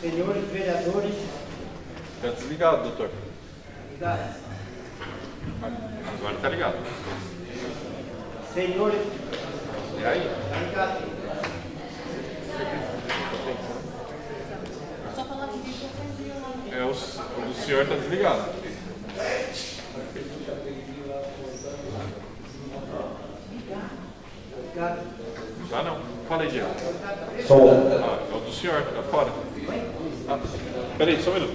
Senhores vereadores. Está desligado, doutor. Ligado. Agora está ligado. Senhores. E aí? Está ligado. Só falar que O do senhor está desligado. Ligado. Tá não. Fala aí, Diego. Som. Ah, é o do senhor, tá fora. Ah, peraí, só um minuto.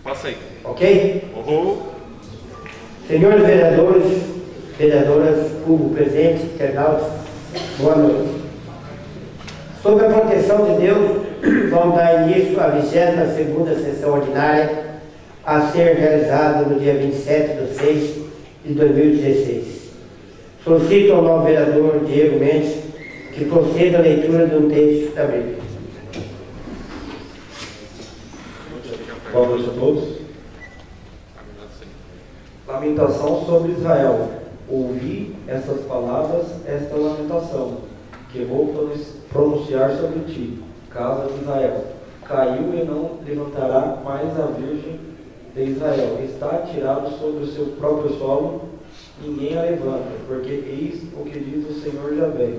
Passa aí. Ok? Uhul. Senhores vereadores, vereadoras, público presente, internautas, boa noite. Sob a proteção de Deus, vamos dar início à 22ª sessão ordinária a ser realizada no dia 27/6/2016. Solicito ao novo vereador Diego Mendes que proceda a leitura de um texto da Bíblia. Boa noite a todos. Lamentação sobre Israel. Ouvi essas palavras, esta lamentação, que vou pronunciar sobre ti, casa de Israel. Caiu e não levantará mais a Virgem de Israel. Está atirado sobre o seu próprio solo, ninguém a levanta, porque eis o que diz o Senhor Javé.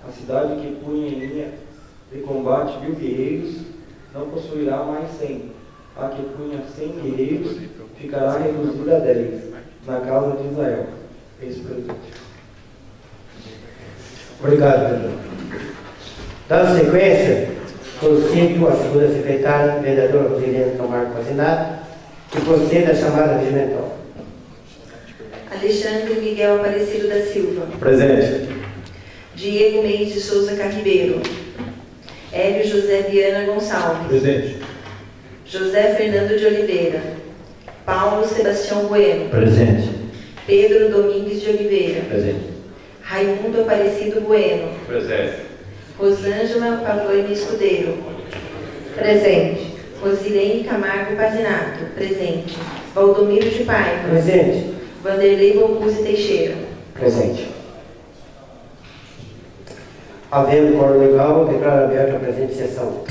A cidade que punha em linha de combate 1000 guerreiros, não possuirá mais 100. A que punha 100 guerreiros, ficará reduzida a 10, na casa de Israel. Ex-presidente. Obrigado, vereador. Dando sequência, solicito a segunda secretária, vereadora Rosilene Camargo Fasinato, que proceda a chamada regimental. Alexandre Miguel Aparecido da Silva. Presente. Diego Mendes de Souza Carribeiro. Hélio José Viana Gonçalves. Presente. José Fernando de Oliveira. Paulo Sebastião Bueno. Presente. Pedro Domingues de Oliveira. Presente. Raimundo Aparecido Bueno. Presente. Rosângela Pavani Escudeiro. Presente. Rosilene Camargo Pazinato. Presente. Valdomiro de Paiva. Presente. Vanderlei Bocuse Teixeira. Presente. Havendo quórum legal, declaro aberta a presente sessão.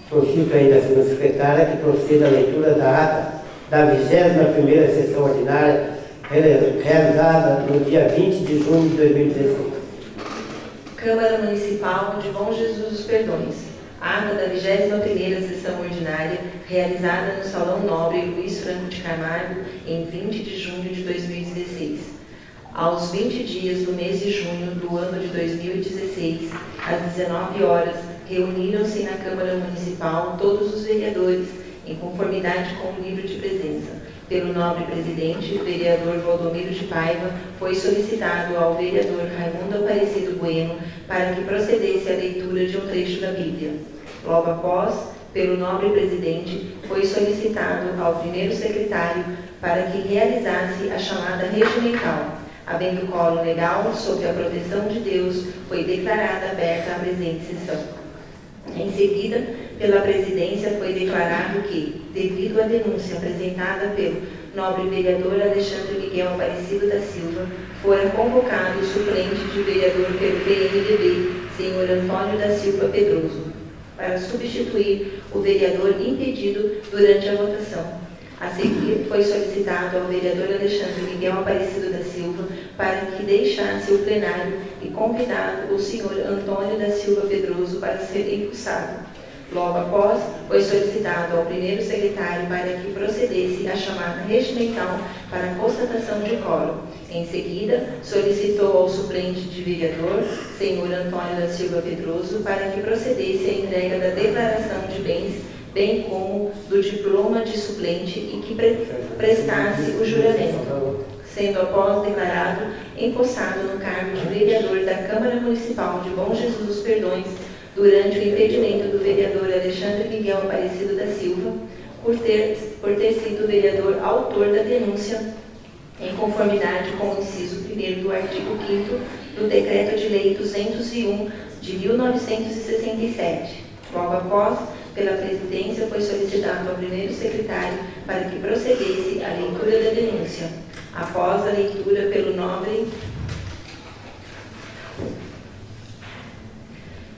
Solicito ainda a segunda secretária que proceda a leitura da ata da 21ª sessão ordinária realizada no dia 20 de junho de 2016. Câmara Municipal de Bom Jesus dos Perdões. Ata da 21ª sessão ordinária realizada no Salão Nobre Luiz Franco de Camargo em 20 de junho de 2016. Aos 20 dias do mês de junho do ano de 2016, às 19 horas, reuniram-se na Câmara Municipal todos os vereadores, em conformidade com o livro de presença. Pelo nobre presidente, vereador Valdomiro de Paiva, foi solicitado ao vereador Raimundo Aparecido Bueno para que procedesse à leitura de um trecho da Bíblia. Logo após, pelo nobre presidente, foi solicitado ao primeiro secretário para que realizasse a chamada regimental. Havendo quórum legal, sob a proteção de Deus, foi declarada aberta a presente sessão. Em seguida, pela presidência, foi declarado que, devido à denúncia apresentada pelo nobre vereador Alexandre Miguel Aparecido da Silva, fora convocado o suplente de vereador pelo PMDB, senhor Antônio da Silva Pedroso, para substituir o vereador impedido durante a votação. A seguir, foi solicitado ao vereador Alexandre Miguel Aparecido da Silva para que deixasse o plenário e convidado o senhor Antônio da Silva Pedroso para ser empossado. Logo após, foi solicitado ao primeiro secretário para que procedesse à chamada regimental para a constatação de quórum. Em seguida, solicitou ao suplente de vereador, senhor Antônio da Silva Pedroso, para que procedesse à entrega da declaração de bens, bem como do diploma de suplente e que prestasse o juramento, sendo após declarado empossado no cargo de vereador da Câmara Municipal de Bom Jesus dos Perdões, durante o impedimento do vereador Alexandre Miguel Aparecido da Silva, por ter sido vereador autor da denúncia, em conformidade com o inciso 1º do artigo 5º do Decreto-de-Lei 201 de 1967. Logo após, pela presidência, foi solicitado ao primeiro secretário para que procedesse à leitura da denúncia. Após a leitura pelo nobre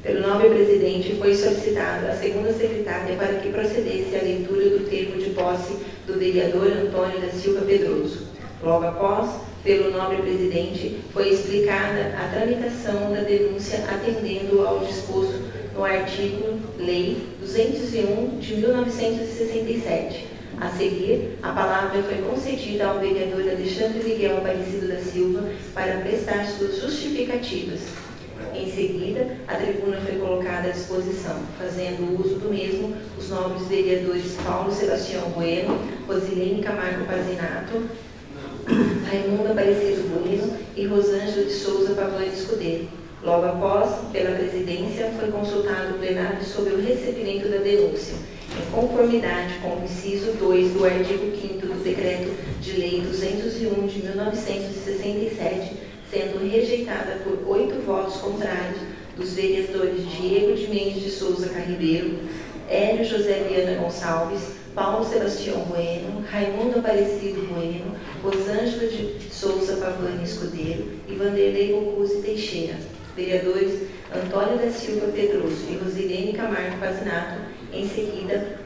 Pelo nobre presidente, foi solicitada a segunda secretária para que procedesse à leitura do termo de posse do vereador Antônio da Silva Pedroso. Logo após, pelo nobre presidente, foi explicada a tramitação da denúncia atendendo ao disposto no artigo Lei 201 de 1967. A seguir, a palavra foi concedida ao vereador Alexandre Miguel Aparecido da Silva para prestar suas justificativas. Em seguida, a tribuna foi colocada à disposição, fazendo uso do mesmo os nobres vereadores Paulo Sebastião Bueno, Rosilene Camargo Pazinato, Raimundo Aparecido Bueno e Rosângela de Souza Pavani Escudeiro. Logo após, pela presidência, foi consultado o plenário sobre o recebimento da denúncia, em conformidade com o inciso 2 do artigo 5º do Decreto de Lei 201 de 1967, sendo rejeitada por 8 votos contrários dos vereadores Diego de Mendes de Souza Carribeiro, Hélio José Viana Gonçalves, Paulo Sebastião Bueno, Raimundo Aparecido Bueno, Rosângela de Souza Pavani Escudeiro e Vanderlei Bocuse Teixeira. Vereadores Antônio da Silva Pedroso e Rosilene Camargo Pazinato. Em seguida,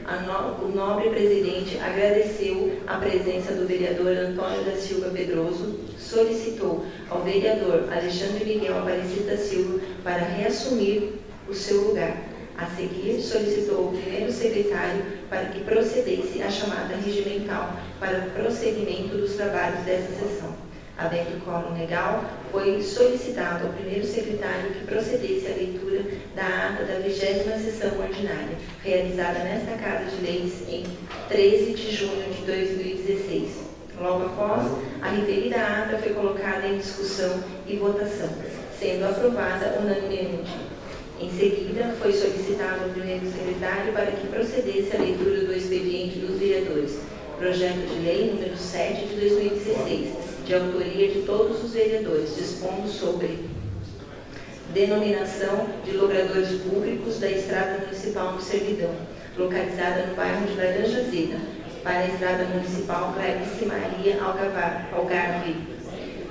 o nobre presidente agradeceu a presença do vereador Antônio da Silva Pedroso, solicitou ao vereador Alexandre Miguel Aparecido da Silva para reassumir o seu lugar. A seguir, solicitou o primeiro secretário para que procedesse à chamada regimental para o prosseguimento dos trabalhos dessa sessão. Havendo quórum legal, foi solicitado ao primeiro secretário que procedesse à leitura da ata da 20ª sessão ordinária, realizada nesta Casa de Leis em 13 de junho de 2016. Logo após, a referida ata foi colocada em discussão e votação, sendo aprovada unanimemente. Em seguida, foi solicitado ao primeiro secretário para que procedesse à leitura do expediente dos vereadores, projeto de lei número 7 de 2016, de autoria de todos os vereadores, dispondo sobre denominação de logradores públicos da Estrada Municipal do Servidão, localizada no bairro de Laranja Azeda, para a Estrada Municipal Clarice Maria Algarve.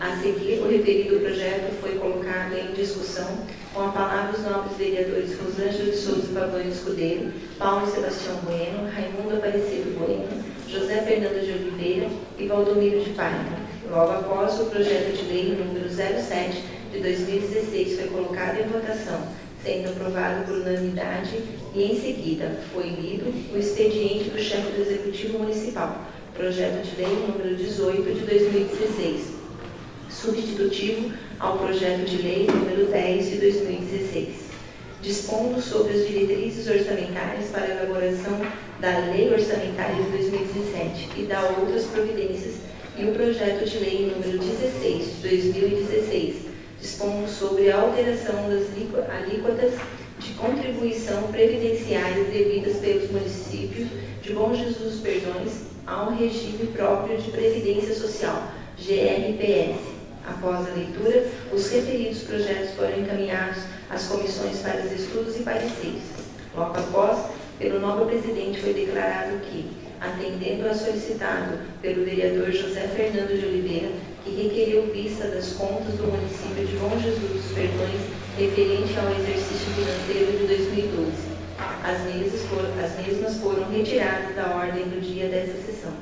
A seguir, o referido projeto foi colocado em discussão com a palavra os nobres vereadores Rosângela de Souza Pavani Escudeiro, Paulo Sebastião Bueno, Raimundo Aparecido Bueno, José Fernando de Oliveira e Valdomiro de Paiva. Logo após, o projeto de lei número 07 de 2016 foi colocado em votação, sendo aprovado por unanimidade e, em seguida, foi lido o expediente do chefe do Executivo Municipal, projeto de lei número 18 de 2016, substitutivo ao projeto de lei número 10 de 2016, dispondo sobre as diretrizes orçamentárias para a elaboração da Lei Orçamentária de 2017 e da outras providências, e o projeto de lei número 16 de 2016, dispondo sobre a alteração das alíquotas de contribuição previdenciárias devidas pelos municípios de Bom Jesus dos Perdões ao regime próprio de Previdência Social, GRPS. Após a leitura, os referidos projetos foram encaminhados às comissões para os estudos e pareceres. Logo após, pelo novo presidente foi declarado que, atendendo a solicitado pelo vereador José Fernando de Oliveira, que requeriu vista das contas do município de Bom Jesus dos Perdões referente ao exercício financeiro de 2012. As mesmas foram retiradas da ordem do dia dessa sessão.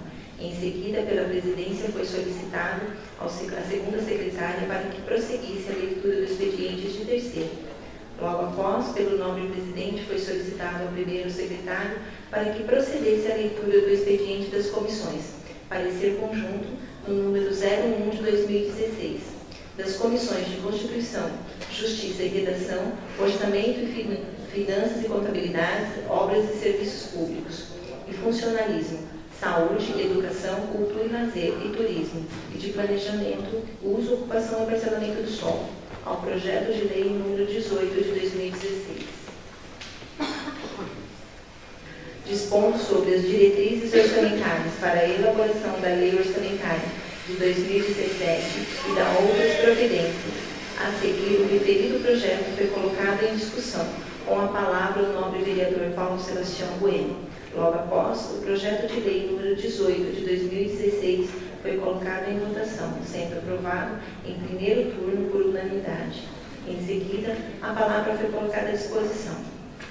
Em seguida, pela presidência, foi solicitado à segunda secretária para que prosseguisse a leitura do expediente de terceiro. Logo após, pelo nobre presidente, foi solicitado ao primeiro secretário para que procedesse à leitura do expediente das comissões, parecer conjunto no número 01 de 2016, das comissões de Constituição, Justiça e Redação, Orçamento e Finanças e Contabilidade, Obras e Serviços Públicos, e Funcionalismo, Saúde, Educação, Cultura e Lazer e Turismo, e de Planejamento, Uso, Ocupação e Parcelamento do Solo, ao projeto de lei número 18 de 2016. Dispondo sobre as diretrizes orçamentárias para a elaboração da Lei Orçamentária de 2017 e da outras providências. A seguir, o referido projeto foi colocado em discussão, com a palavra o nobre vereador Paulo Sebastião Bueno. Logo após, o projeto de lei número 18 de 2016 foi colocado em votação, sendo aprovado em primeiro turno por unanimidade. Em seguida, a palavra foi colocada à disposição.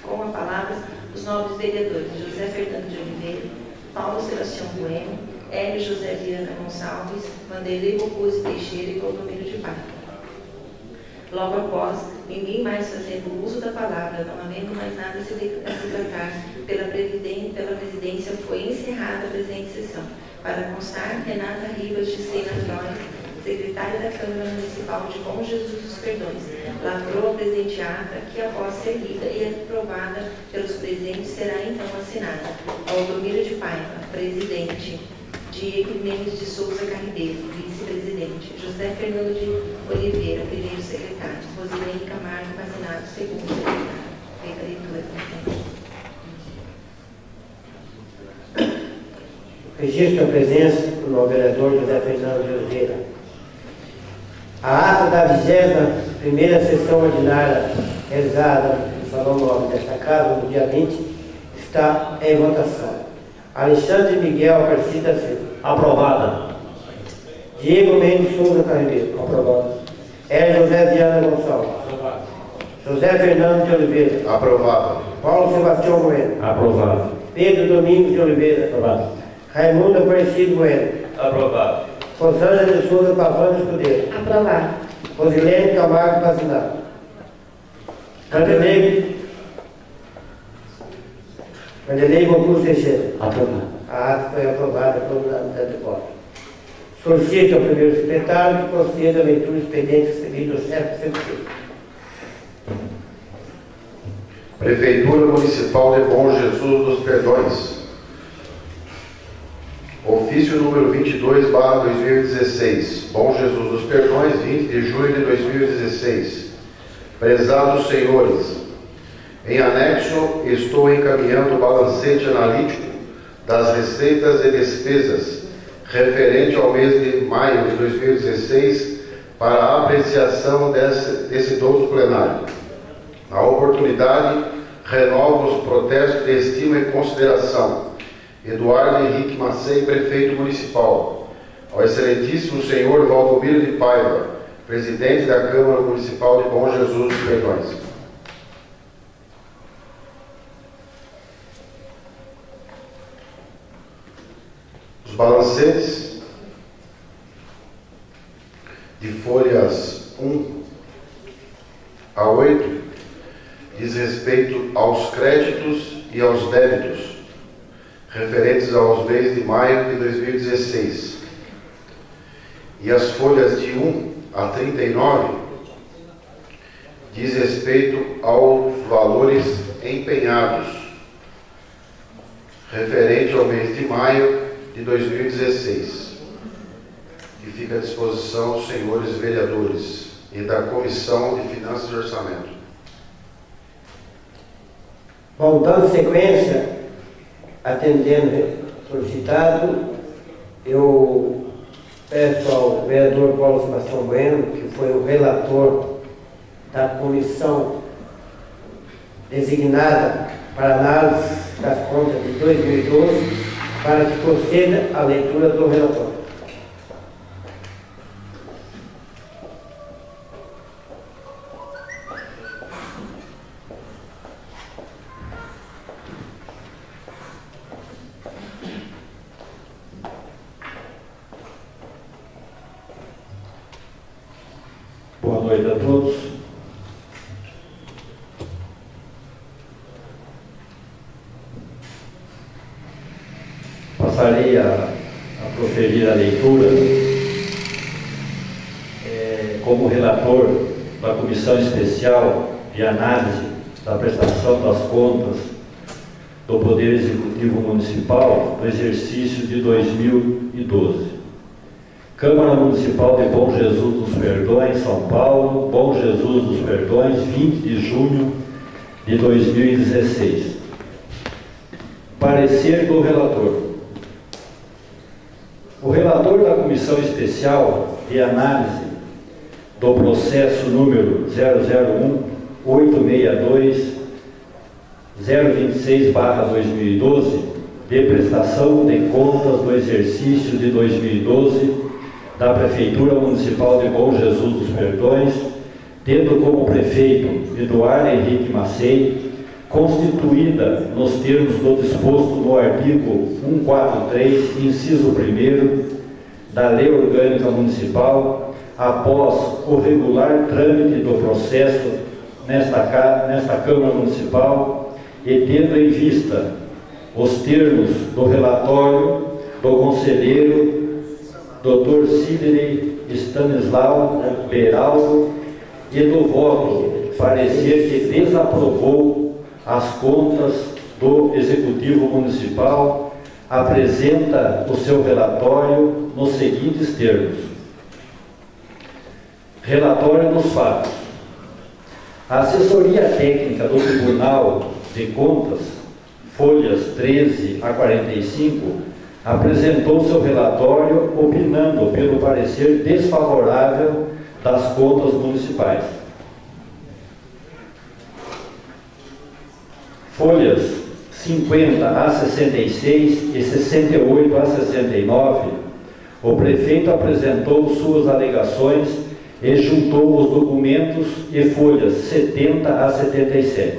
Com a palavra, os nobres vereadores José Fernando de Oliveira, Paulo Sebastião Bueno, Hélio José Viana Gonçalves, Vanderlei Bocuse Teixeira e Clodomiro de Paiva. Logo após, ninguém mais fazendo uso da palavra, não havendo mais nada a se tratar, pela presidência foi encerrada a presente sessão. Para constar, Renata Ribas de Sena Flores, secretária da Câmara Municipal de Bom Jesus dos Perdões, lavrou a presente ata, que após ser lida e aprovada pelos presentes, será então assinada. Clodomiro de Paiva, presidente. Diego Mendes de Souza Carribeiro, vice-presidente. José Fernando de Oliveira, primeiro secretário. Rosilene Camargo Casinato, segundo secretário. Feita a leitura, presidente. Registro a presença do vereador José Fernando de Oliveira. A ata da 21ª sessão ordinária realizada no Salão Nobre desta Casa, no dia 20, está em votação. Alexandre Miguel Aparecida Silva. Aprovada. Diego Mendes Souza Carribeiro. Aprovada. Hélio José Viana Gonçalves. Aprovada. José Fernando de Oliveira. Aprovado. Paulo Sebastião Bueno. Aprovado. Pedro Domingos de Oliveira. Aprovado. Raimundo Aparecido Bueno. Aprovado. Rosângela de Souza Pavão Escudeiro. Aprovado. Rosilene Camargo Casinato. Vanderlei Bocuse Teixeira. Aprovado. A ata foi aprovada por unanimidade de voto. Solicito ao primeiro secretário que conceda a leitura do expediente recebido do chefe de serviço. Prefeitura Municipal de Bom Jesus dos Perdões. Ofício número 22/2016. Bom Jesus dos Perdões, 20 de julho de 2016. Prezados senhores, em anexo estou encaminhando o balancete analítico das receitas e despesas referente ao mês de maio de 2016 para a apreciação desse idoso plenário. Na oportunidade, renovo os protestos de estima e consideração. Eduardo Henrique Macei, prefeito municipal. Ao excelentíssimo senhor Valdomiro de Paiva, presidente da Câmara Municipal de Bom Jesus dos Perdões. Os balancetes de folhas 1 a 8 diz respeito aos créditos e aos débitos referentes aos meses de maio de 2016. E as folhas de 1 a 39 diz respeito aos valores empenhados referente ao mês de maio de 2016, que fica à disposição dos senhores vereadores e da Comissão de Finanças e Orçamento. Bom, dando sequência, atendendo solicitado, eu peço ao vereador Paulo Sebastião Bueno, que foi o relator da comissão designada para análise das contas de 2012, para que proceda a leitura do relatório. Boa noite a todos. Passarei a proferir a leitura como relator da Comissão Especial de Análise da Prestação das Contas do Poder Executivo Municipal do exercício de 2012. Câmara Municipal de Bom Jesus dos Perdões, São Paulo, Bom Jesus dos Perdões, 20 de junho de 2016. Parecer do relator. O relator da Comissão Especial de Análise do processo número 001-862-026/2012, de prestação de contas do exercício de 2012 da Prefeitura Municipal de Bom Jesus dos Perdões, tendo como prefeito Eduardo Henrique Macei, constituída nos termos do disposto no artigo 143, inciso 1º da Lei Orgânica Municipal, após o regular trâmite do processo nesta Câmara Municipal e tendo em vista os termos do relatório do conselheiro Dr. Sidney Stanislau Beraldo e do voto parecer que desaprovou as contas do Executivo Municipal, apresenta o seu relatório nos seguintes termos. Relatório dos fatos. A assessoria técnica do Tribunal de Contas, folhas 13 a 45, apresentou seu relatório opinando pelo parecer desfavorável das contas municipais. Folhas 50 a 66 e 68 a 69, o prefeito apresentou suas alegações e juntou os documentos e folhas 70 a 77.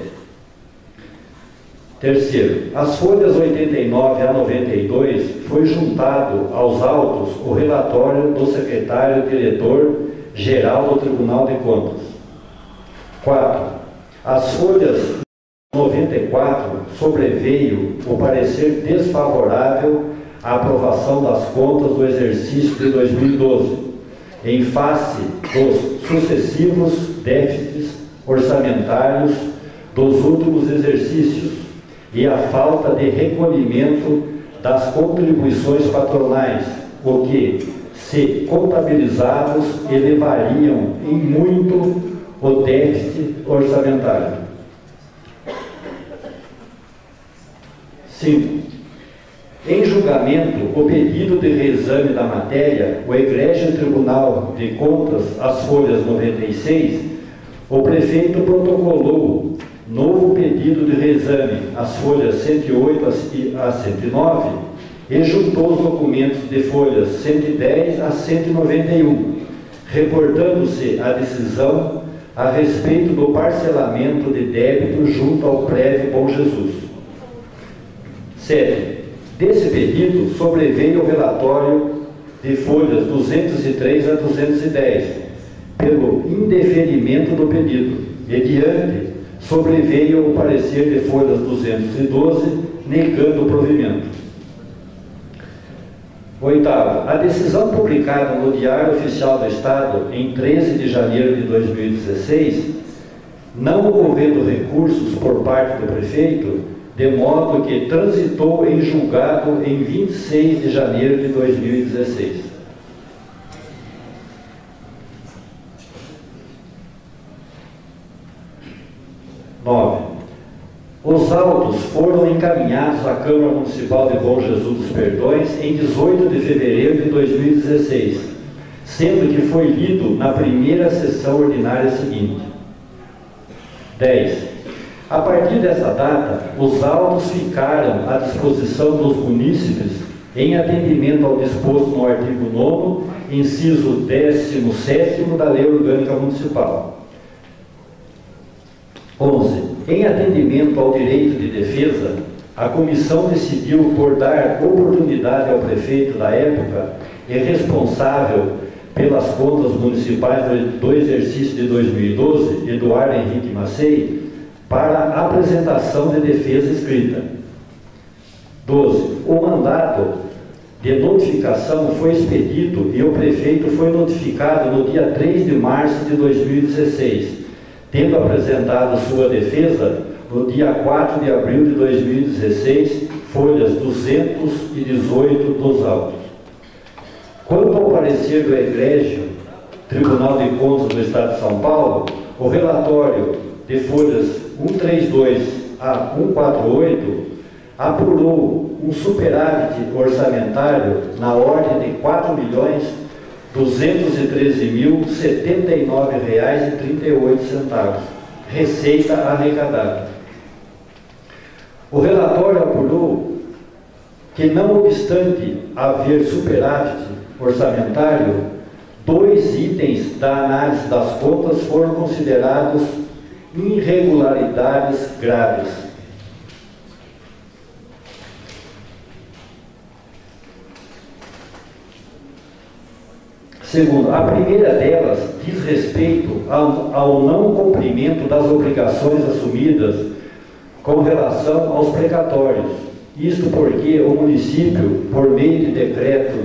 Terceiro, as folhas 89 a 92 foi juntado aos autos o relatório do secretário-diretor-geral do Tribunal de Contas. 4. As folhas 94 sobreveio o parecer desfavorável à aprovação das contas do exercício de 2012, em face dos sucessivos déficits orçamentários dos últimos exercícios e a falta de recolhimento das contribuições patronais, o que, se contabilizados, elevariam em muito o déficit orçamentário. 5. Em julgamento, o pedido de reexame da matéria, o Egrégio Tribunal de Contas, as folhas 96, o prefeito protocolou novo pedido de reexame, as folhas 108 a 109, e juntou os documentos de folhas 110 a 191, reportando-se a decisão a respeito do parcelamento de débito junto ao prédio Bom Jesus. 7. Desse pedido sobreveio o relatório de folhas 203 a 210, pelo indeferimento do pedido, e diante sobreveio o parecer de folhas 212, negando o provimento. 8. A decisão publicada no Diário Oficial do Estado em 13 de janeiro de 2016, não ocorrendo recursos por parte do prefeito, de modo que transitou em julgado em 26 de janeiro de 2016. 9. Os autos foram encaminhados à Câmara Municipal de Bom Jesus dos Perdões em 18 de fevereiro de 2016, sendo que foi lido na primeira sessão ordinária seguinte. 10. A partir dessa data, os autos ficaram à disposição dos munícipes em atendimento ao disposto no artigo 9º, inciso 17º da Lei Orgânica Municipal. 11. Em atendimento ao direito de defesa, a comissão decidiu por dar oportunidade ao prefeito da época e responsável pelas contas municipais do exercício de 2012, Eduardo Henrique Macei, para a apresentação de defesa escrita. 12. O mandato de notificação foi expedido e o prefeito foi notificado no dia 3 de março de 2016, tendo apresentado sua defesa no dia 4 de abril de 2016, folhas 218 dos autos. Quanto ao parecer do Egrégio Tribunal de Contas do Estado de São Paulo, o relatório de folhas 132 a 148 apurou um superávit orçamentário na ordem de R$ 4.213.079,38, receita arrecadada. O relatório apurou que, não obstante haver superávit orçamentário, 2 itens da análise das contas foram considerados irregularidades graves. Segundo, a primeira delas diz respeito ao não cumprimento das obrigações assumidas com relação aos precatórios. Isto porque o município, por meio de decreto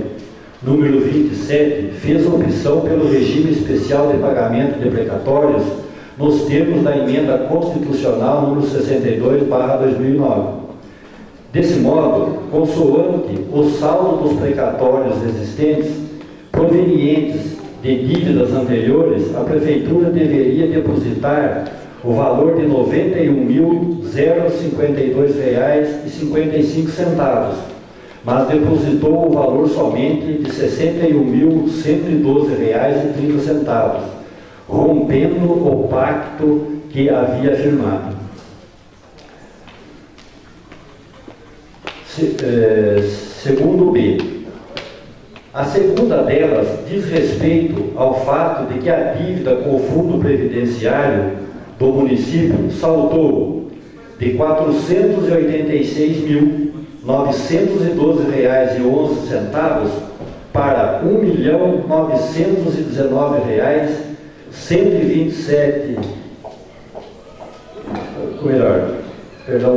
número 27, fez opção pelo regime especial de pagamento de precatórios nos termos da emenda constitucional número 62/2009. Desse modo, consoante o saldo dos precatórios existentes, provenientes de dívidas anteriores, a Prefeitura deveria depositar o valor de R$ 91.052,55, mas depositou o valor somente de R$ 61.112,30, rompendo o pacto que havia firmado. Segundo B, a segunda delas diz respeito ao fato de que a dívida com o Fundo Previdenciário do município saltou de R$ 486.912,11 para R$ 1.919,127.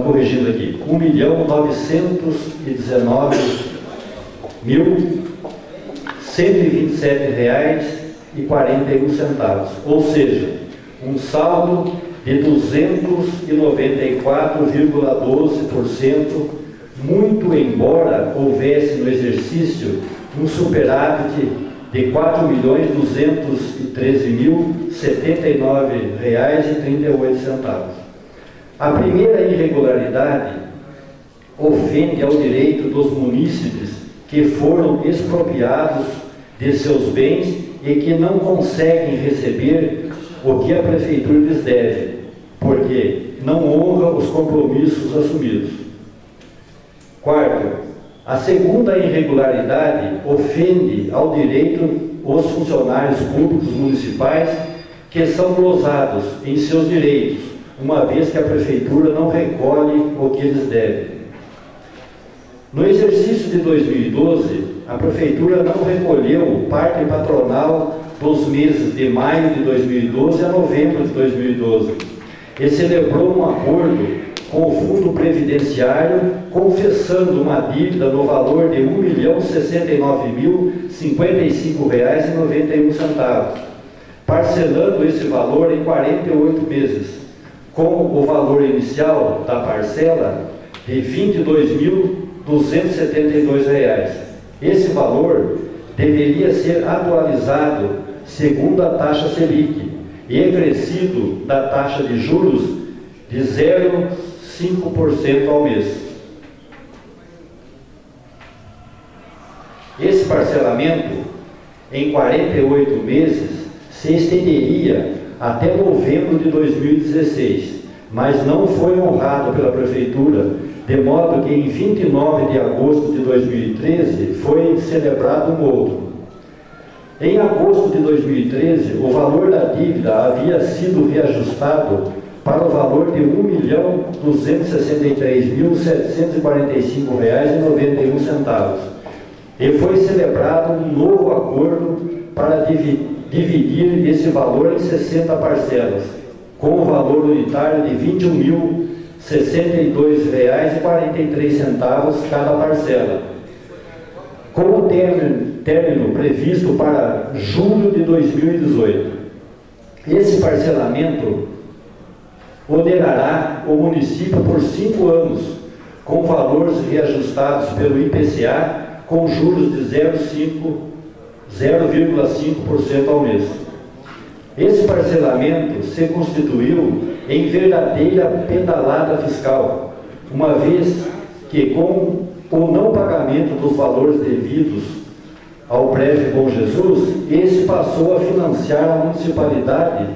Corrigindo aqui, R$ 1.919.127,41, ou seja, um saldo de 294,12%, muito embora houvesse no exercício um superávit de R$ 4.213.079,38. A primeira irregularidade ofende ao direito dos munícipes que foram expropriados de seus bens e que não conseguem receber o que a Prefeitura lhes deve, porque não honra os compromissos assumidos. Quarto, a segunda irregularidade ofende ao direito os funcionários públicos municipais que são glosados em seus direitos, uma vez que a Prefeitura não recolhe o que lhes deve. No exercício de 2012, a Prefeitura não recolheu parte patronal dos meses de maio de 2012 a novembro de 2012 e celebrou um acordo com o Fundo Previdenciário, confessando uma dívida no valor de R$ 1.069.055,91, parcelando esse valor em 48 meses, com o valor inicial da parcela de R$ 22.272. Esse valor deveria ser atualizado segundo a taxa Selic e acrescido da taxa de juros de 0,5% ao mês. Esse parcelamento em 48 meses se estenderia até novembro de 2016, mas não foi honrado pela Prefeitura, de modo que em 29 de agosto de 2013 foi celebrado um outro. Em agosto de 2013, o valor da dívida havia sido reajustado para o valor de R$ 1.263.745,91 e foi celebrado um novo acordo para dividir esse valor em 60 parcelas, com o valor unitário de R$ 21.062,43 cada parcela, com o término previsto para julho de 2018. Esse parcelamento onerará o município por 5 anos, com valores reajustados pelo IPCA, com juros de 0,5% ao mês. Esse parcelamento se constituiu em verdadeira pedalada fiscal, uma vez que, com o não pagamento dos valores devidos ao prédio Bom Jesus, esse passou a financiar a municipalidade,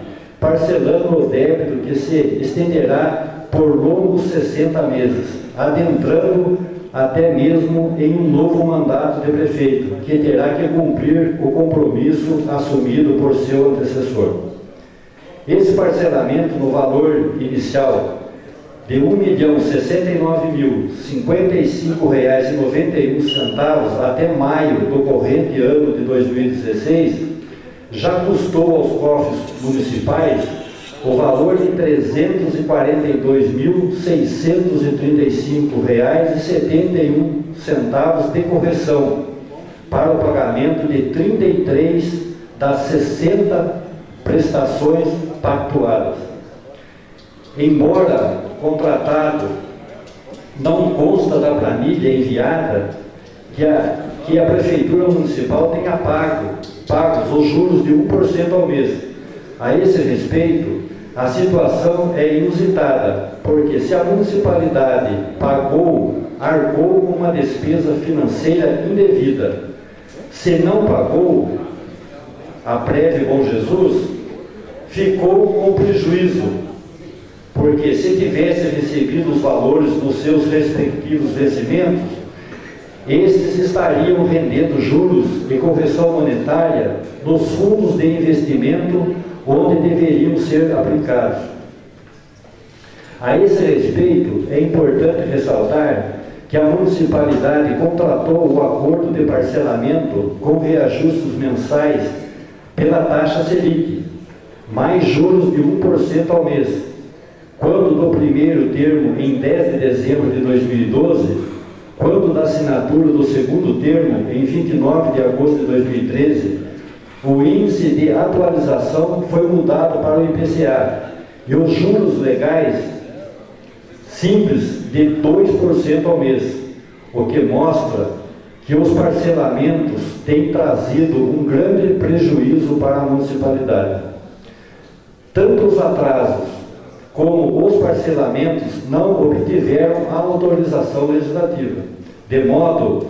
parcelando o débito que se estenderá por longos 60 meses, adentrando até mesmo em um novo mandato de prefeito, que terá que cumprir o compromisso assumido por seu antecessor. Esse parcelamento no valor inicial de R$ 1.069.055,91 até maio do corrente ano de 2016 já custou aos cofres municipais o valor de R$ 342.635,71 de correção para o pagamento de 33 das 60 prestações pactuadas. Embora o contratado não consta da planilha enviada que a Prefeitura Municipal tenha pagos os juros de 1% ao mês. A esse respeito, a situação é inusitada, porque se a municipalidade arcou com uma despesa financeira indevida, se não pagou a prévio Bom Jesus, ficou com prejuízo, porque se tivesse recebido os valores nos seus respectivos vencimentos, estes estariam rendendo juros e correção monetária nos fundos de investimento onde deveriam ser aplicados. A esse respeito, é importante ressaltar que a municipalidade contratou o acordo de parcelamento com reajustes mensais pela taxa Selic, mais juros de 1% ao mês, quando no primeiro termo, em 10 de dezembro de 2012, quando da assinatura do segundo termo, em 29 de agosto de 2013, o índice de atualização foi mudado para o IPCA e os juros legais simples de 2% ao mês, o que mostra que os parcelamentos têm trazido um grande prejuízo para a municipalidade. Tanto os atrasos como os parcelamentos não obtiveram a autorização legislativa, de modo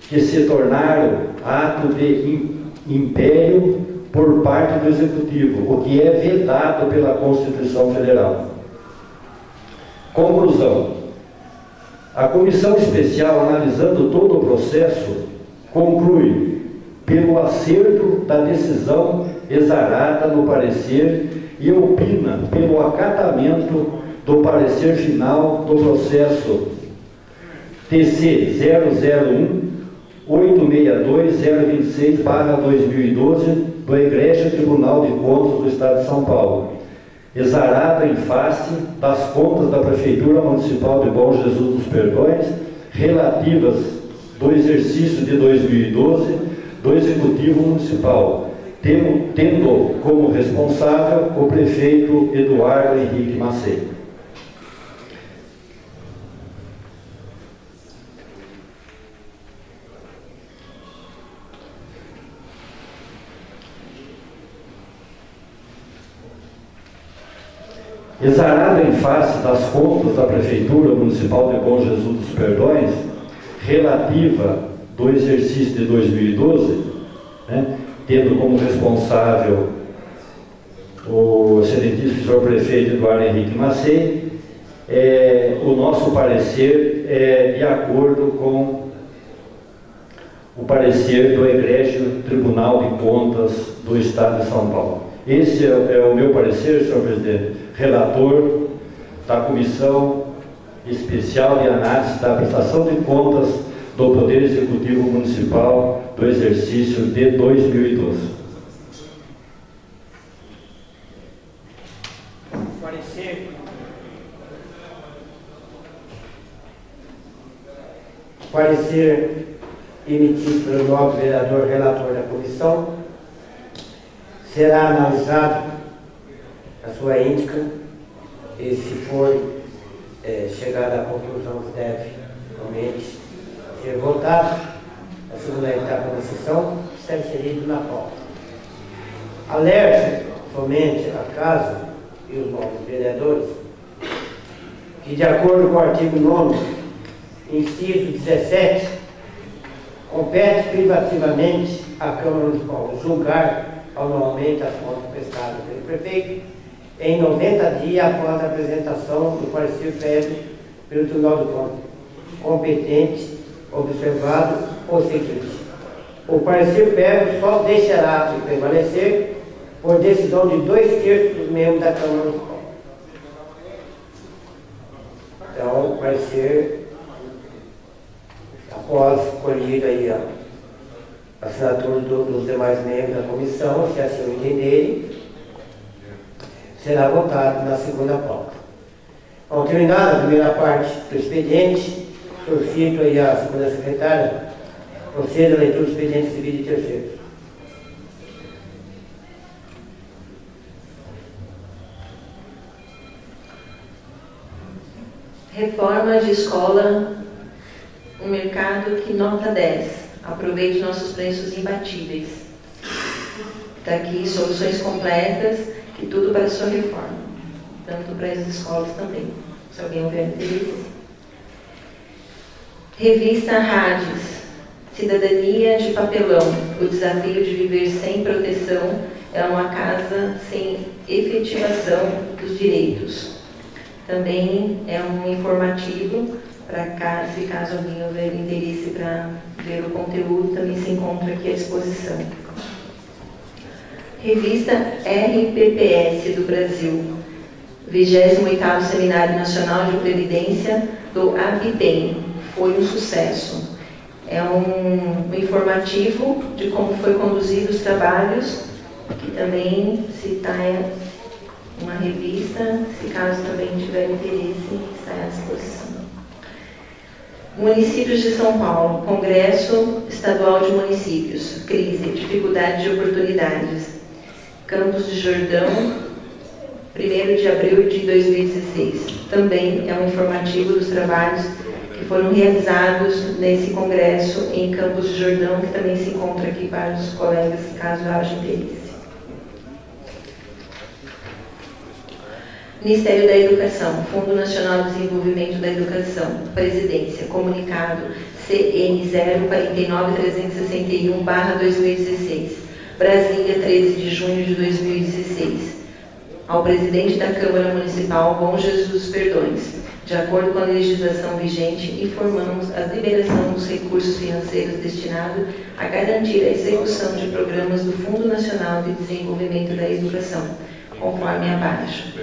que se tornaram ato de império por parte do Executivo, o que é vedado pela Constituição Federal. Conclusão. A Comissão Especial, analisando todo o processo, conclui pelo acerto da decisão exarada no parecer e opina pelo acatamento do parecer final do processo TC 001-862-026/2012 do Egrégio Tribunal de Contas do Estado de São Paulo, exarado em face das contas da Prefeitura Municipal de Bom Jesus dos Perdões, relativas do exercício de 2012 do Executivo Municipal, tendo como responsável o prefeito Eduardo Henrique Macedo. Exarado em face das contas da Prefeitura Municipal de Bom Jesus dos Perdões, relativa do exercício de 2012, tendo como responsável o excelentíssimo senhor prefeito Eduardo Henrique Macedo, o nosso parecer é de acordo com o parecer do Egrégio Tribunal de Contas do Estado de São Paulo. Esse é o meu parecer, senhor presidente, relator da Comissão Especial de Análise da Prestação de Contas do Poder Executivo Municipal do exercício de 2012. Parecer emitido pelo nobre vereador relator da comissão será analisado a sua índica e, se for chegar à conclusão que deve realmente ser votado, a segunda etapa da sessão está inserido na pauta. Alerta somente a casa e os novos vereadores que, de acordo com o artigo 9º, inciso 17, compete privativamente à Câmara Municipal julgar anualmente as contas prestadas pelo prefeito em 90 dias após a apresentação do parecer prévio pelo Tribunal de Contas competente observado o seguinte: o parecer prévio só deixará de prevalecer por decisão de 2/3 dos membros da Câmara Municipal. Então, vai ser, após colhida aí a assinatura dos demais membros da comissão, se assim entenderem, será votado na segunda pauta. Bom, terminada a primeira parte do expediente, solicito aí a segunda secretária proceda a leitura do expediente recebido de terceiros. Reforma de escola, um mercado que nota 10. Aproveite nossos preços imbatíveis. Está aqui soluções completas, que tudo para a sua reforma. Tanto para as escolas também, se alguém houver interesse. Revista Hades, Cidadania de Papelão. O desafio de viver sem proteção é uma casa sem efetivação dos direitos. Também é um informativo para se caso alguém houver interesse para ver o conteúdo, também se encontra aqui à disposição. Revista RPPS do Brasil, 28º Seminário Nacional de Previdência do ABIPEM, foi um sucesso. É um informativo de como foi conduzido os trabalhos, que também se está uma revista, se caso também tiver interesse, está à disposição. Municípios de São Paulo, Congresso Estadual de Municípios, crise, dificuldade de oportunidades. Campos de Jordão, 1º de abril de 2016. Também é um informativo dos trabalhos que foram realizados nesse congresso em Campos de Jordão, que também se encontra aqui para os colegas, caso haja interesse. Ministério da Educação, Fundo Nacional de Desenvolvimento da Educação, Presidência, comunicado CN 049361/2016, Brasília, 13 de junho de 2016. Ao presidente da Câmara Municipal, Bom Jesus dos Perdões. De acordo com a legislação vigente, informamos a liberação dos recursos financeiros destinados a garantir a execução de programas do Fundo Nacional de Desenvolvimento da Educação, conforme abaixo.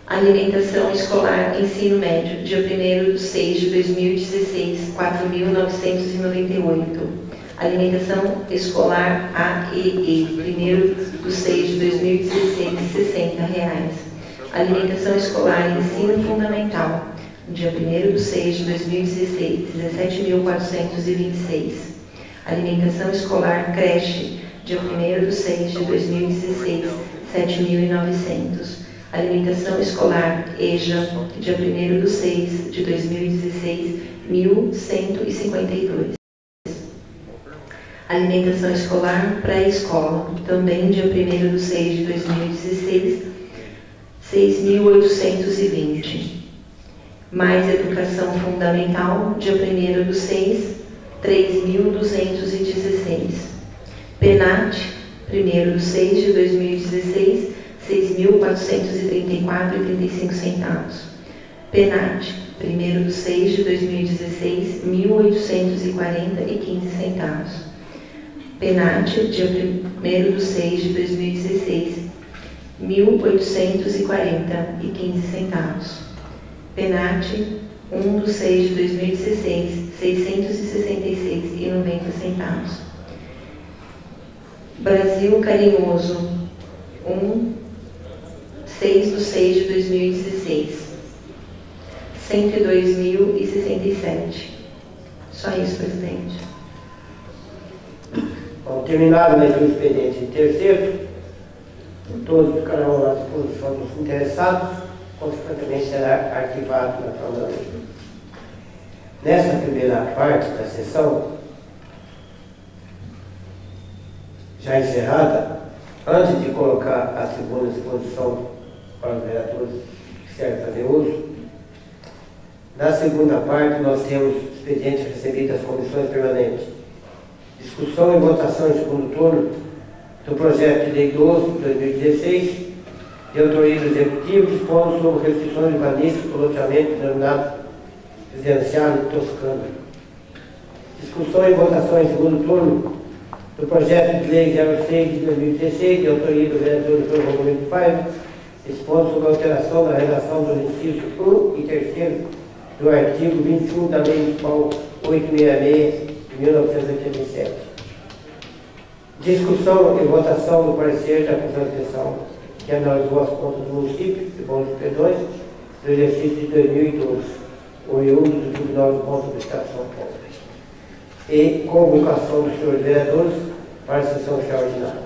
Alimentação escolar ensino médio, dia 1º de 6 de 2016, 4.998. Alimentação escolar AEE, 1º de 6 de 2016, R$60. Alimentação escolar ensino fundamental, dia 1º de 6 de 2016, 17.426. Alimentação escolar creche, dia 1º de 6 de 2016, 7.900. Alimentação escolar EJA, dia 1º de 6 de 2016, 1.152. Alimentação escolar pré-escola, também dia 1º de 6 de 2016, 6.820. Mais educação fundamental, dia 1º de 6, 3.216. PENAT, 1º de 6 de 2016, 6.434,35 centavos. PENAT, 1º de 6 de 2016, 1.840,15 centavos. PENAT, dia 1º de 6 de 2016, 1.840,15 centavos. PENAT, 1 de 6 de 2016, 666,90 centavos. Brasil Carinhoso, 6 de 6 de 2016, 102.067. Só isso, presidente. Bom, terminado a leitura do expediente em terceiro, todos ficarão à disposição dos interessados, consequentemente será arquivado na Câmara. Nessa primeira parte da sessão, já encerrada, antes de colocar a segunda exposição para os vereadores que querem fazer uso, na segunda parte nós temos expediente recebido das comissões permanentes. Discussão e votação em segundo turno do projeto de lei 12/2016, de autoria do Executivo, dispondo sobre restrições urbanísticas do loteamento denominado residencial de Toscana. Discussão e votação em segundo turno do projeto de lei 06 de 2016, de autoria do vereador Dr. Romualdo Paiva, expondo sobre a alteração da redação do inciso 1 e 3 do artigo 21 da Lei Municipal 866 de 1987. Discussão e votação do parecer da Comissão de Extensão que analisou as contas do município de Bom dos Perdões do exercício de 2012, oriundo do Tribunal de Contas do Estado de São Paulo, e convocação dos senhores vereadores para a sessão extraordinária.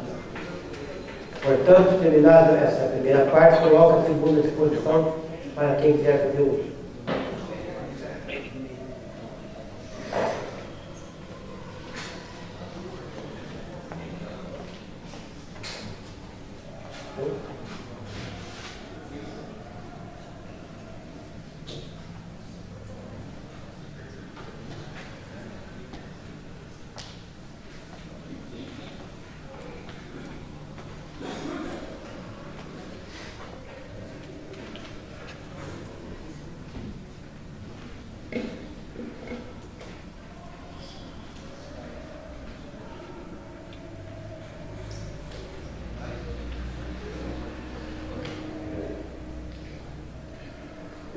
Portanto, terminada essa primeira parte, coloco a segunda disposição para quem quiser fazer uso.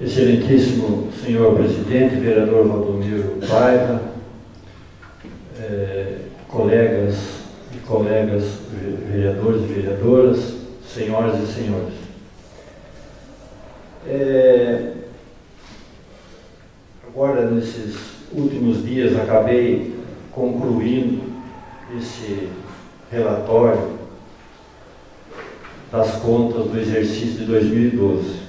Excelentíssimo senhor presidente, vereador Valdomiro Paiva, colegas e colegas vereadores e vereadoras, senhoras e senhores. Agora, nesses últimos dias, acabei concluindo esse relatório das contas do exercício de 2012.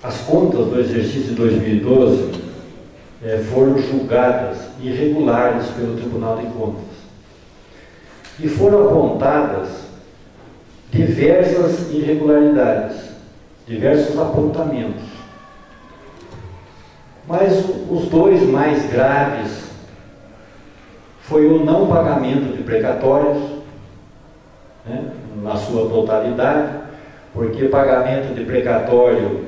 As contas do exercício de 2012 foram julgadas irregulares pelo Tribunal de Contas e foram apontadas diversas irregularidades, diversos apontamentos. Mas os dois mais graves foi o não pagamento de precatórios, né, na sua totalidade, porque pagamento de precatório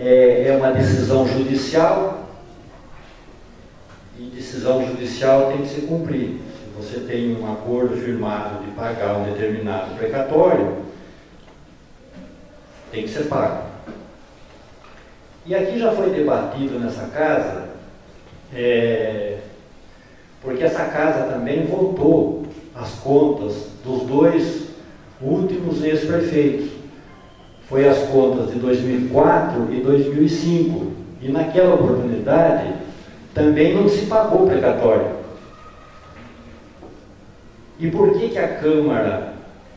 é uma decisão judicial e decisão judicial tem que se cumprir. Se você tem um acordo firmado de pagar um determinado precatório, tem que ser pago. E aqui já foi debatido nessa casa, porque essa casa também votou as contas dos dois últimos ex-prefeitos. Foi as contas de 2004 e 2005. E naquela oportunidade também não se pagou precatório. E por que a Câmara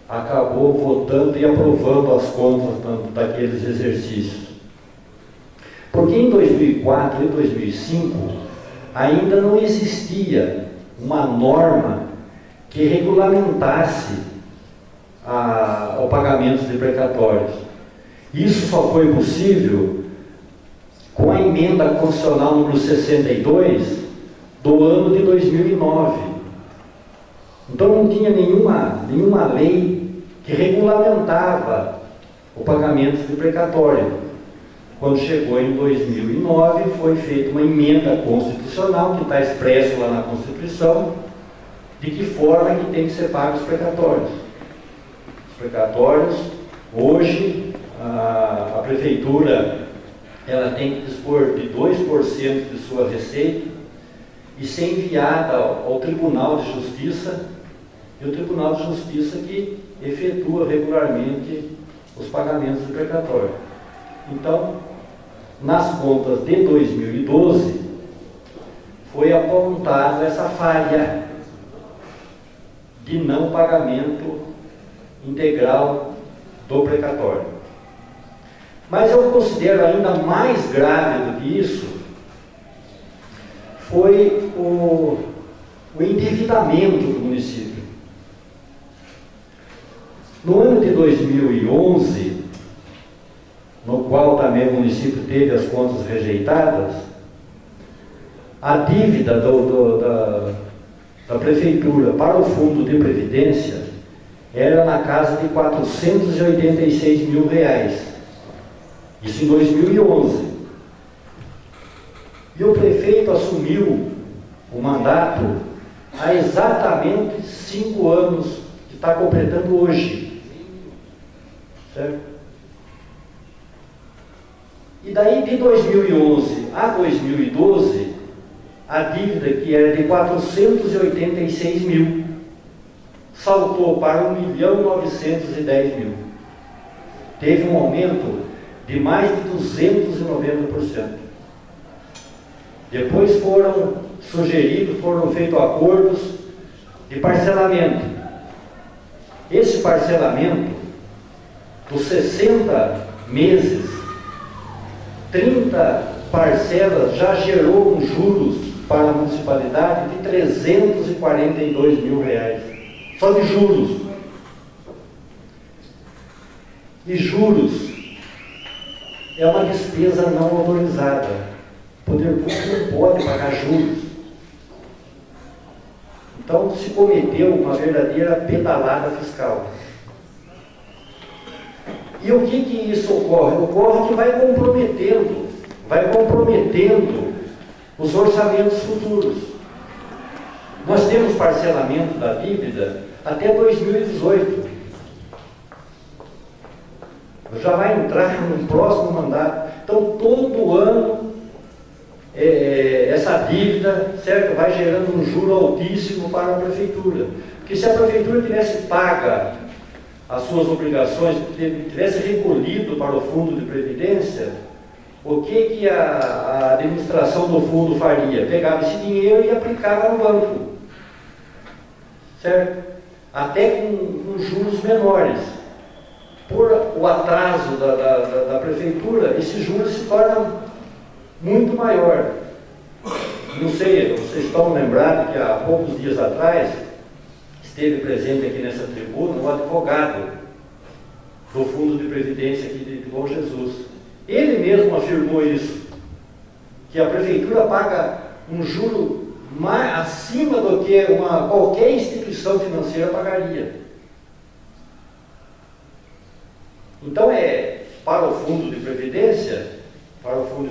acabou votando e aprovando as contas daqueles exercícios? Porque em 2004 e 2005 ainda não existia uma norma que regulamentasse o pagamento de precatórios. Isso só foi possível com a emenda constitucional número 62 do ano de 2009. Então não tinha nenhuma lei que regulamentava o pagamento de precatório. Quando chegou em 2009, foi feita uma emenda constitucional, que está expresso lá na Constituição, de que forma que tem que ser pagos os precatórios. Os precatórios, hoje, a Prefeitura ela tem que dispor de 2% de sua receita e ser enviada ao Tribunal de Justiça, e o Tribunal de Justiça que efetua regularmente os pagamentos de precatório. Então, nas contas de 2012, foi apontada essa falha de não pagamento integral do precatório. Mas eu considero ainda mais grave do que isso foi o endividamento do município. No ano de 2011, no qual também o município teve as contas rejeitadas, a dívida da prefeitura para o fundo de previdência era na casa de R$486 mil. Isso em 2011. E o prefeito assumiu o mandato há exatamente 5 anos, que está completando hoje. Certo? E daí de 2011 a 2012, a dívida, que era de 486 mil, saltou para 1.910.000. Teve um aumento de mais de 290%. Depois foram feitos acordos de parcelamento. Esse parcelamento, dos 60 meses, 30 parcelas já gerou um juros para a municipalidade de 342 mil reais. Só de juros. E juros é uma despesa não autorizada. O poder público não pode pagar juros. Então se cometeu uma verdadeira pedalada fiscal. E o que isso ocorre? Ocorre que vai comprometendo os orçamentos futuros. Nós temos parcelamento da dívida até 2018. Já vai entrar no próximo mandato. Então, todo ano, essa dívida, certo, vai gerando um juro altíssimo para a prefeitura. Porque se a prefeitura tivesse paga as suas obrigações, tivesse recolhido para o fundo de previdência, o que a administração do fundo faria? Pegava esse dinheiro e aplicava no banco, certo? Até com juros menores. Por o atraso da prefeitura, esses juros se tornam muito maior. Não sei, vocês estão lembrados que há poucos dias atrás esteve presente aqui nessa tribuna um advogado do Fundo de Previdência aqui de Bom Jesus. Ele mesmo afirmou isso, que a prefeitura paga um juro mais acima do que qualquer instituição financeira pagaria. Então, para o Fundo de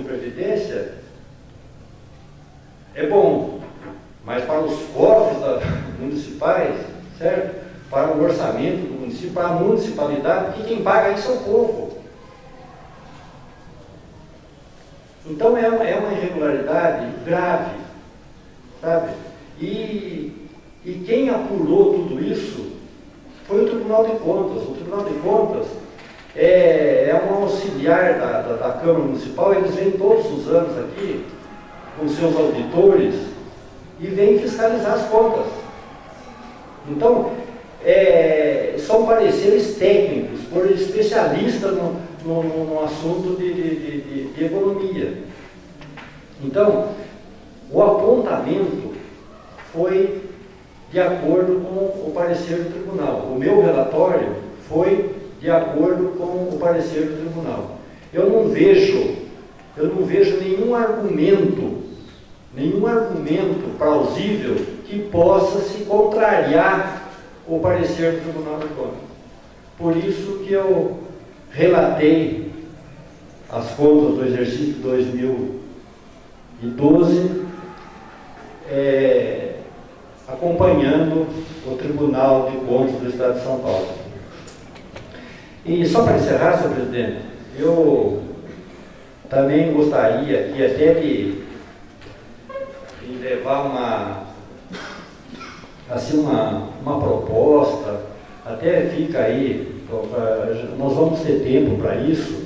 Previdência, é bom, mas para os cofres municipais, certo? Para o orçamento do município, para a municipalidade, que quem paga isso é o povo. Então é uma irregularidade grave, sabe? E quem apurou tudo isso foi o Tribunal de Contas. O Tribunal de Contas é um auxiliar da Câmara Municipal. Eles vêm todos os anos aqui com seus auditores e vêm fiscalizar as contas. Então, são pareceres técnicos por especialistas no assunto de economia. Então, o apontamento foi de acordo com o parecer do tribunal. O meu relatório foi de acordo com o parecer do tribunal. Eu não vejo nenhum argumento plausível que possa se contrariar o parecer do Tribunal de Contas. Por isso que eu relatei as contas do exercício 2012, acompanhando o Tribunal de Contas do Estado de São Paulo. E só para encerrar, senhor presidente, eu também gostaria aqui até de levar uma proposta, até fica aí, nós vamos ter tempo para isso,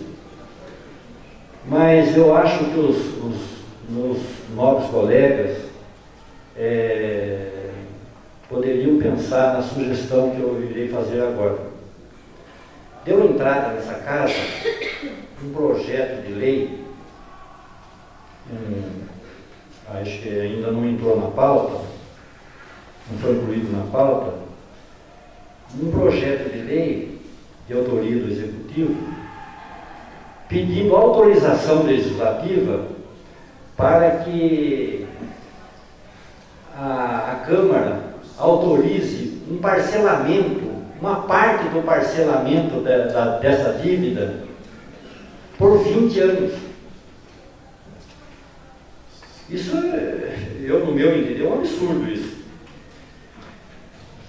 mas eu acho que os meus nobres colegas poderiam pensar na sugestão que eu irei fazer agora. Deu entrada nessa casa um projeto de lei, acho que ainda não entrou na pauta, não foi incluído na pauta, um projeto de lei de autoria do Executivo, pedindo autorização legislativa para que a Câmara autorize um parcelamento, uma parte do parcelamento dessa dívida por 20 anos. Isso, eu no meu entender, é um absurdo isso.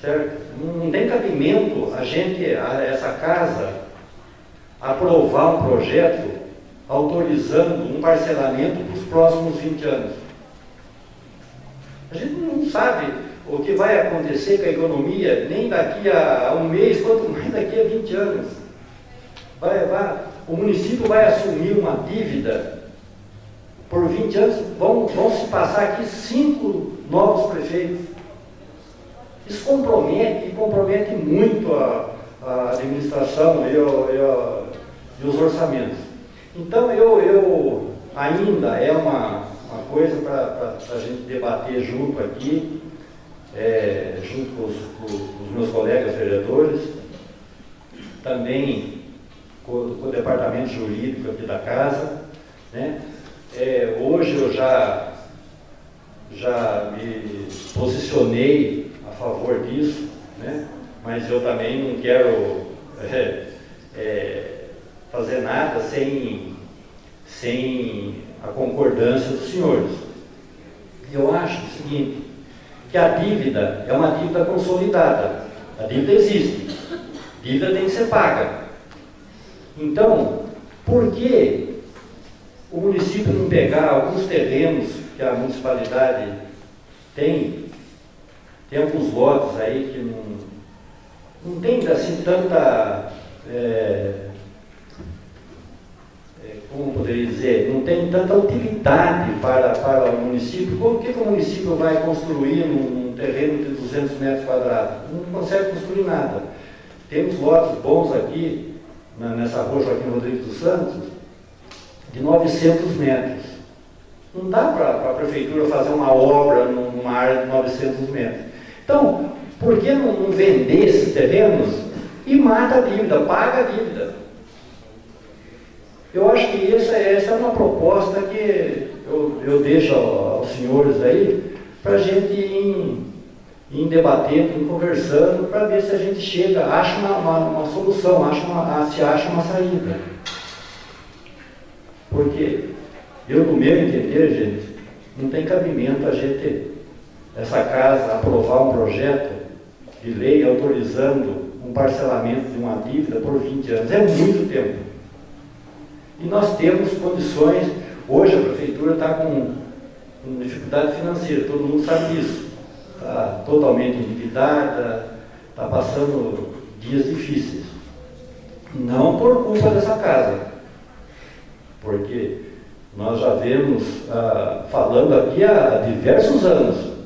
Certo? Não tem cabimento essa casa, aprovar um projeto autorizando um parcelamento para os próximos 20 anos. A gente não sabe o que vai acontecer com a economia nem daqui a um mês, quanto mais daqui a 20 anos. O município vai assumir uma dívida por 20 anos, vão se passar aqui 5 novos prefeitos. Isso compromete muito a administração e os orçamentos. Então, ainda é uma coisa para a gente debater junto aqui, junto com os meus colegas vereadores, também com o departamento jurídico aqui da casa, né? Hoje eu já me posicionei a favor disso, né? Mas eu também não quero fazer nada sem a concordância dos senhores. Eu acho o seguinte, que a dívida é uma dívida consolidada. A dívida existe. A dívida tem que ser paga. Então, por que o município não pegar alguns terrenos que a municipalidade tem alguns lotes aí que não tem assim tanta, como poderia dizer, não tem tanta utilidade para o município. Como que o município vai construir num terreno de 200 metros quadrados? Não consegue construir nada. Temos lotes bons aqui, nessa rua Joaquim Rodrigues dos Santos, de 900 metros. Não dá para a prefeitura fazer uma obra numa área de 900 metros. Então, por que não vender esses terrenos e mata a dívida, paga a dívida? Eu acho que essa é uma proposta que eu deixo aos senhores aí, para a gente ir debatendo, ir conversando, para ver se a gente acha uma solução, se acha uma saída. Porque no meu entender, gente, não tem cabimento a gente, essa casa, aprovar um projeto de lei autorizando um parcelamento de uma dívida por 20 anos. É muito tempo. E nós temos condições, hoje a prefeitura está com dificuldade financeira, todo mundo sabe disso. Está totalmente endividada, está passando dias difíceis. Não por culpa dessa casa, porque nós já vemos falando aqui há diversos anos.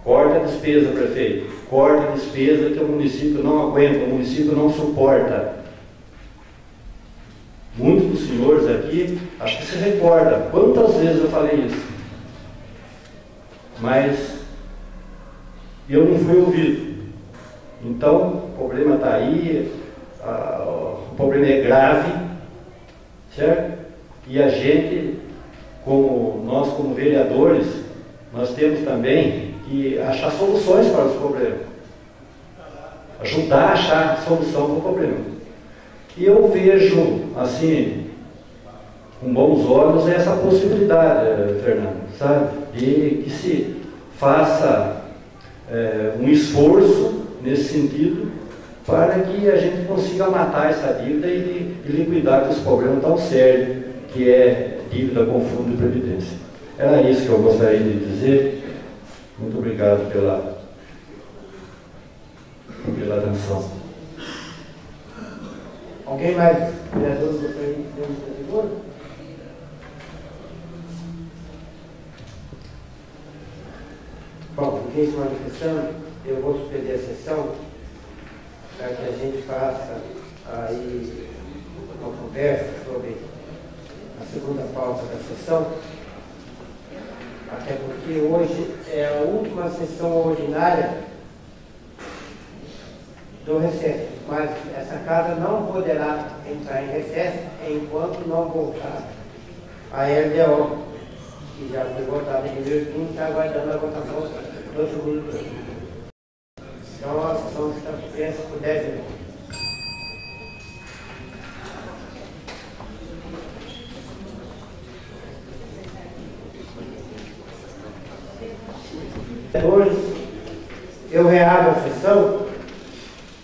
Corta a despesa, prefeito. Corta a despesa que o município não aguenta, o município não suporta. Muitos dos senhores aqui, acho que se recordam quantas vezes eu falei isso. Mas eu não fui ouvido. Então, o problema está aí, o problema é grave, certo? E a gente, nós como vereadores, nós temos também que achar soluções para os problemas. Ajudar a achar solução para o problema. E eu vejo, assim, com bons olhos essa possibilidade, Fernando, sabe? De que se faça um esforço nesse sentido para que a gente consiga matar essa dívida e liquidar com esse problema tão sério que é dívida com fundo de previdência. Era isso que eu gostaria de dizer. Muito obrigado pela atenção. Alguém mais? Vereador, gostaria de dizer um servidor? Bom, ninguém se manifestando, eu vou suspender a sessão para que a gente faça aí uma conversa sobre a segunda pauta da sessão, até porque hoje é a última sessão ordinária do recesso, mas essa casa não poderá entrar em recesso enquanto não voltar a LDO, que já foi votada em primeiro turno e está aguardando a votação do segundo turno. Então a sessão está suspensa por 10 minutos. Hoje, eu reabro a sessão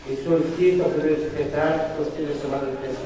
e solicito ao primeiro secretário que consiga a chamada de atenção.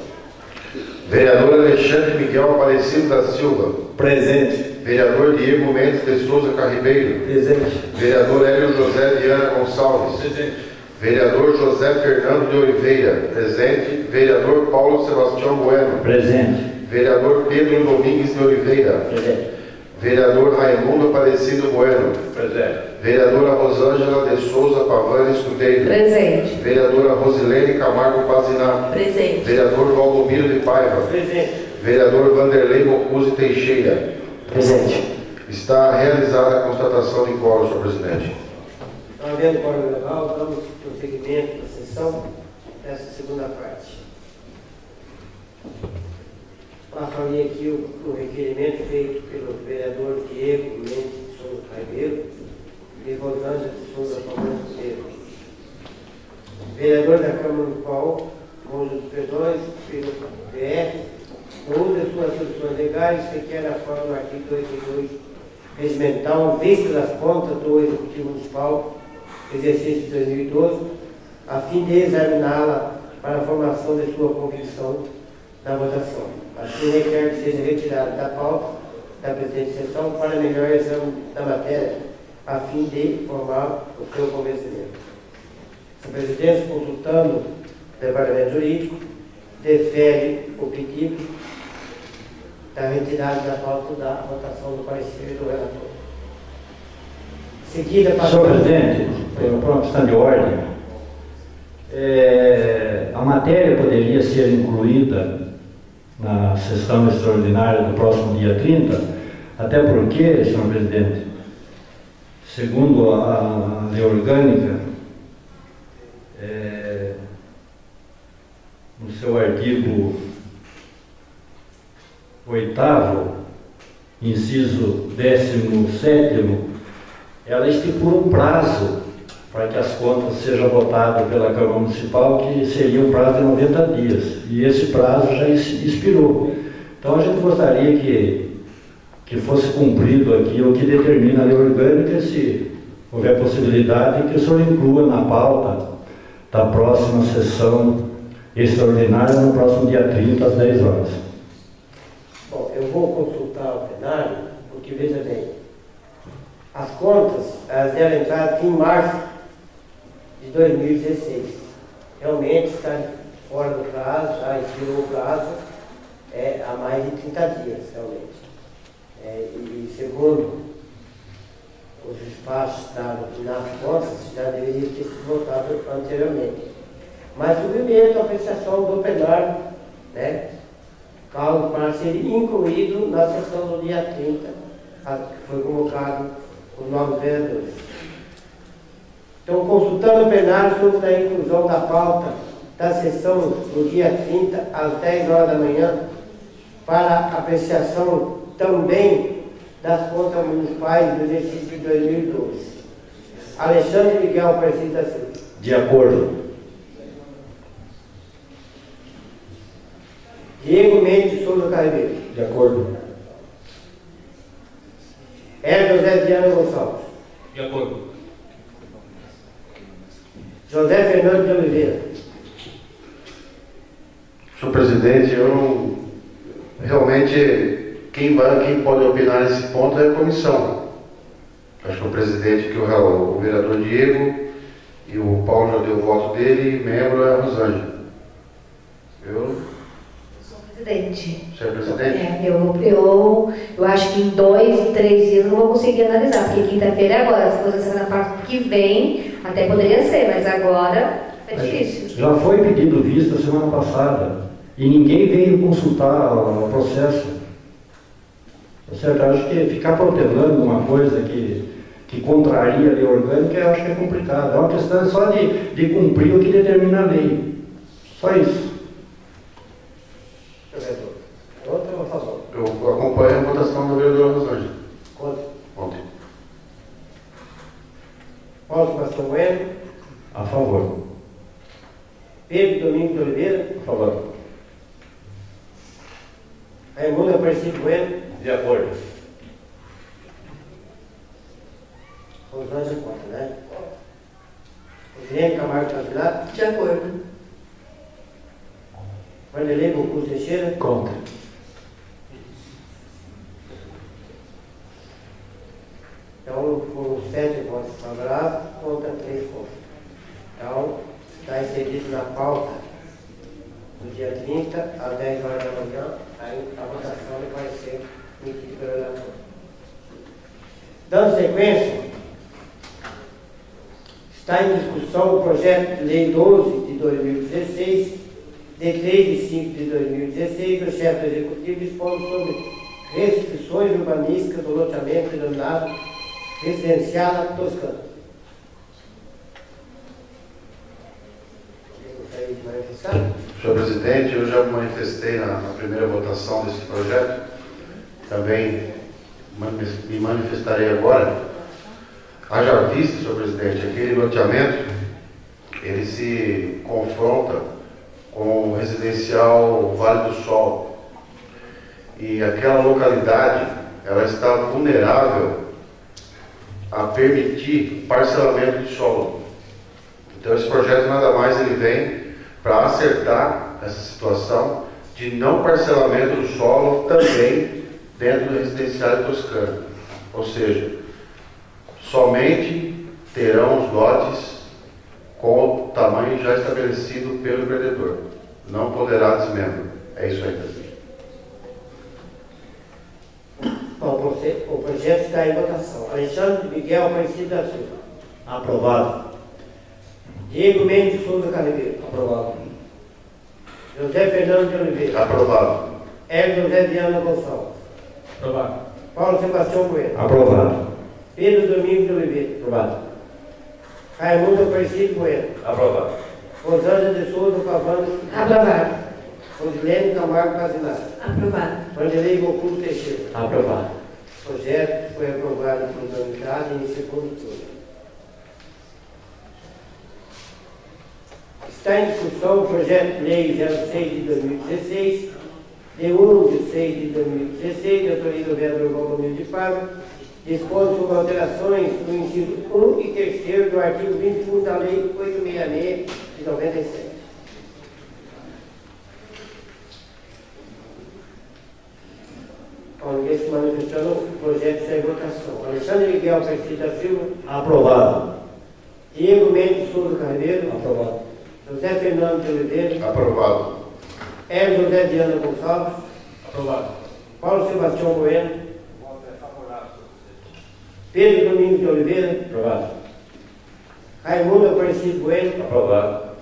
Vereador Alexandre Miguel Aparecido da Silva. Presente. Vereador Diego Mendes de Souza Carribeiro. Presente. Vereador Hélio José Viana Gonçalves. Presente. Vereador José Fernando de Oliveira. Presente. Vereador Paulo Sebastião Bueno. Presente. Vereador Pedro Domingues de Oliveira. Presente. Vereador Raimundo Aparecido Bueno. Presente. Vereadora Rosângela de Souza Pavani Escudeiro. Presente. Vereadora Rosilene Camargo Pazinato. Presente. Vereador Valdomiro de Paiva. Presente. Vereador Vanderlei Mocuzzi Teixeira. Presente. Está realizada a constatação de quórum, senhor presidente. Não havendo quórum legal, damos prosseguimento da sessão dessa segunda parte. Passo ali aqui o requerimento feito pelo vereador Diego Mendes de Souza Carneiro e Rosângela de Souza Palmeiras Cordeiro. Vereador da Câmara Municipal, Monte dos Perdões, pelo PR, no uso de suas atribuições legais, requer a forma do artigo 262 regimental, vista das contas do Executivo Municipal, exercício de 2012, a fim de examiná-la para a formação de sua convicção na votação. Assim requer que seja retirado da pauta da presente sessão para melhor exame da matéria, a fim de formar o seu convencimento. O presidente, consultando o Departamento Jurídico, defere o pedido da retirada da pauta da votação do parecer do relator. Seguida para Senhor presidente, por uma questão de ordem, a matéria poderia ser incluída na sessão extraordinária do próximo dia 30, até porque, senhor presidente, segundo a lei orgânica, no seu artigo 8º, inciso 17º, ela estipula um prazo para que as contas sejam votadas pela Câmara Municipal, que seria um prazo de 90 dias. E esse prazo já expirou. Então a gente gostaria que fosse cumprido aqui o que determina a lei orgânica, se houver possibilidade, que o senhor inclua na pauta da próxima sessão extraordinária no próximo dia 30, às 10 horas. Bom, eu vou consultar o plenário, porque veja bem, as contas, elas deram entrada em março de 2016. Realmente está fora do prazo, já expirou o prazo há mais de 30 dias, realmente. E segundo os despachos nas contas, já deveria ter sido votado anteriormente. Mas submeto a apreciação do plenário, né, caso para ser incluído na sessão do dia 30, que foi convocado os novos vereadores. Então, consultando o plenário sobre a inclusão da pauta da sessão do dia 30, às 10 horas da manhã, para apreciação também das contas municipais do exercício de 2012. Alexandre Miguel Aparecido da Silva. De acordo. Diego Mendes de Souza Carneiro. De acordo. Hélio José Viana Gonçalves. De acordo. José Fernando de Oliveira. Senhor presidente, eu não... Realmente, quem pode opinar nesse ponto é a comissão. Acho que o presidente, que o vereador Diego, e o Paulo já deu o voto dele, e membro é a Rosângela. Presidente. Senhor presidente? Eu acho que em 2, 3 dias eu não vou conseguir analisar, porque quinta-feira é agora, se fosse semana parte que vem, até poderia ser, mas agora é difícil. Já foi pedido vista semana passada e ninguém veio consultar o processo. Tá certo? Eu acho que ficar protelando uma coisa que contraria a lei orgânica, eu acho que é complicado. É uma questão só de cumprir o que determina a lei. Só isso. Contra ou a favor? Eu acompanho a votação do vereador Rosângela. Contra. Ontem. Paulo Sebastião Bueno. A favor. Pedro Domingos de Oliveira. A favor. Raimundo Aparecido Bueno. De acordo. Rosângela acordo. Vanderlei Bocuse Teixeira. Contra. Então, foram 7 votos favoráveis contra 3 contra. Então, está inserido na pauta no dia 30, às 10 horas da manhã, aí a votação vai ser emitida pelo relator. Dando sequência, está em discussão o projeto de lei 12 de 2016, de 3 de 5 de 2016, do chefe do Executivo dispondo sobre restrições urbanísticas do loteamento denominado residencial Toscana. Gostaria de manifestar? Senhor presidente, eu já manifestei na primeira votação desse projeto, também me manifestarei agora. Haja vista, senhor presidente, aquele loteamento, ele se confronta com o residencial Vale do Sol. E aquela localidade, ela está vulnerável a permitir parcelamento de solo. Então esse projeto nada mais ele vem para acertar essa situação de não parcelamento do solo também dentro do residenciário Toscana. Ou seja, somente terão os lotes com o tamanho já estabelecido pelo empreendedor. Não poderá desmembro. É isso aí, presidente. Bom, o projeto está em votação. Alexandre Miguel Aparecido da Silva. Aprovado. Diego Mendes Souza Carneiro. Aprovado. José Fernando de Oliveira. Aprovado. Hélio José Viana Gonçalves. Aprovado. Paulo Sebastião Bueno. Aprovado. Pedro Domingos de Oliveira. Aprovado. Raimundo Aparecido Bueno. Aprovado. Rosângela de Souza Pavano. Aprovado. Rosilene Camargo Casinado. Aprovado. Vanderlei Bocuse Teixeira. Aprovado. O projeto foi aprovado por unanimidade em segundo turno. Está em discussão o projeto de lei 06 de 2016, de 1 de 6 de 2016, de autoria do vereador Valdomiro de Paiva, dispõe sobre alterações no inciso 1 e 3º do artigo 21 da Lei 866 de 97. Ninguém se manifestando, o projeto está em votação. Alexandre Miguel Aparecido da Silva. Aprovado. Diego Mendes Souza Carneiro. Aprovado. José Fernando de Oliveira. Aprovado. Hélio José Viana Gonçalves. Aprovado. Paulo Sebastião Bueno. Pedro Domingos de Oliveira. Aprovado. Raimundo Aparecido Bueno. Aprovado.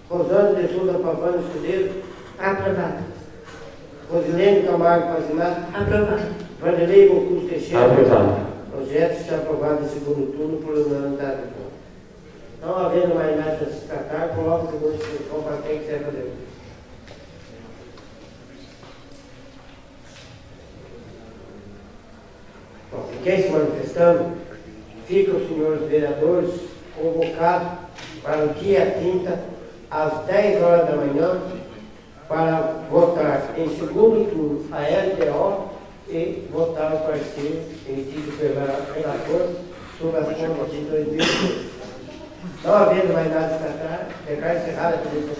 Rosângela de Souza Pavano Escudeiro. Aprovado. Rosilene Camargo Casinado. Aprovado. Vanderlei Bocuse Teixeira. Aprovado. O projeto está aprovado em segundo turno por unanimidade do voto. Não havendo mais nada a se tratar, coloca a segunda discussão para quem quiser fazer. Bom, quem se manifestando, fica os senhores vereadores convocados para o dia 30, às 10 horas da manhã, para votar em segundo turno a LDO e votar o parecer emitido pelo relator sobre as contas de 2012. Não havendo mais nada a tratar, declaro encerrada a comissão.